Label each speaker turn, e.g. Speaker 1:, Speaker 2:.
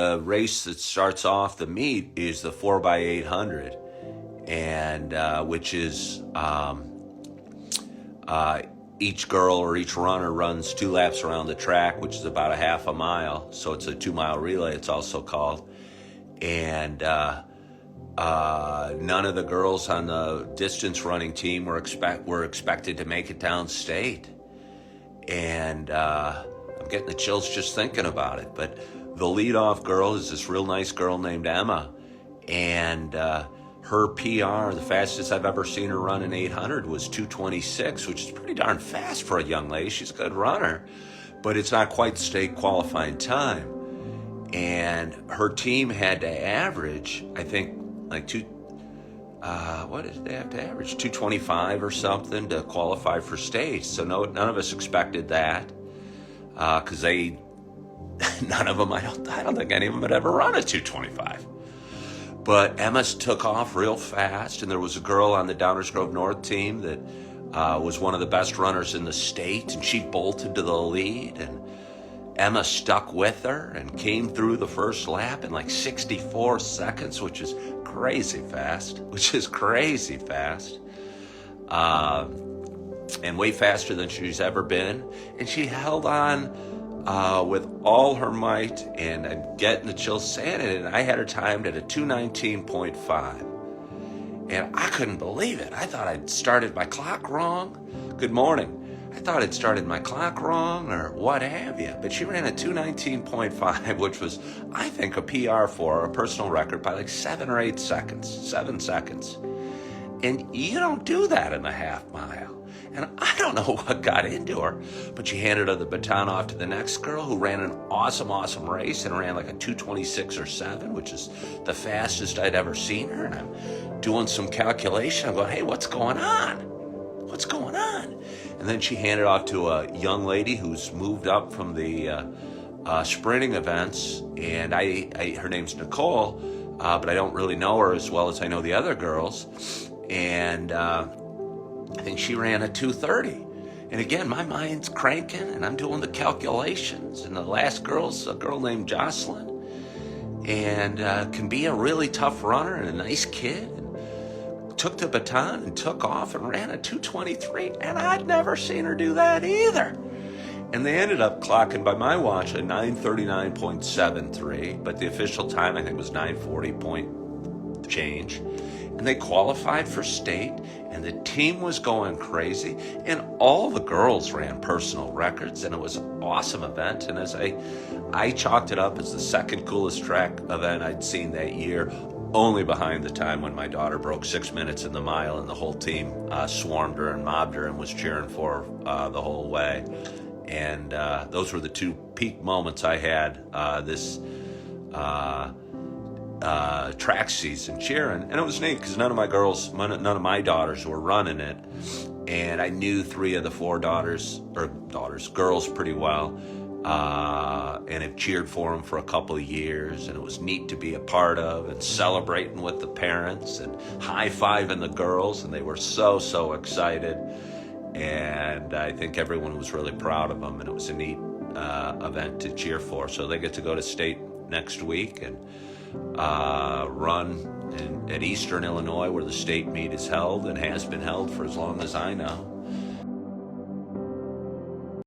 Speaker 1: The race that starts off the meet is the 4x800, and which is each girl or each runner runs 2 laps around the track, which is about a half a mile. So it's a 2-mile relay, it's also called. And none of the girls on the distance running team were expected to make it downstate. And I'm getting the chills just thinking about it. But the leadoff girl is this real nice girl named Emma. And her PR, the fastest I've ever seen her run in 800, was 2:26, which is pretty darn fast for a young lady. She's a good runner, but it's not quite state qualifying time. And her team had to average, I think, like what did they have to average? 2:25 or something to qualify for state. So none of us expected that, because none of them, I don't think any of them had ever run a 2:25. But Emma took off real fast, and there was a girl on the Downers Grove North team that was one of the best runners in the state, and she bolted to the lead, and Emma stuck with her and came through the first lap in like 64 seconds, which is crazy fast, and way faster than she's ever been. And she held on with all her might, and I'm getting the chills saying it, and I had her timed at a 2:19.5. And I couldn't believe it. I thought I'd started my clock wrong. Good morning. I thought I'd started my clock wrong or what have you. But she ran a 2:19.5, which was, I think, a PR for her, a personal record by like 7 or 8 seconds, 7 seconds. And you don't do that in a half mile. And I don't know what got into her, but she handed the baton off to the next girl who ran an awesome race and ran like a 2:26 or 7, which is the fastest I'd ever seen her. And I'm doing some calculation. I'm going, hey, what's going on? What's going on? And then she handed off to a young lady who's moved up from the sprinting events, and her name's Nicole, but I don't really know her as well as I know the other girls. And I think she ran a 2:30. And again, my mind's cranking, and I'm doing the calculations. And the last girl's a girl named Jocelyn, and can be a really tough runner and a nice kid. And took the baton and took off and ran a 2:23, and I'd never seen her do that either. And they ended up clocking, by my watch, a 9:39.73, but the official time, I think, was 9:40 point change. And they qualified for state, and the team was going crazy, and all the girls ran personal records, and it was an awesome event. And as I chalked it up as the second coolest track event I'd seen that year, only behind the time when my daughter broke 6 minutes in the mile, and the whole team swarmed her and mobbed her and was cheering for her the whole way. And those were the 2 peak moments I had this track season cheering. And it was neat because none of my daughters were running it, and I knew 3 of the 4 girls pretty well, and have cheered for them for a couple of years, and it was neat to be a part of and celebrating with the parents and high-fiving the girls, and they were so excited. And I think everyone was really proud of them, and it was a neat event to cheer for. So they get to go to state next week and run at Eastern Illinois, where the state meet is held and has been held for as long as I know.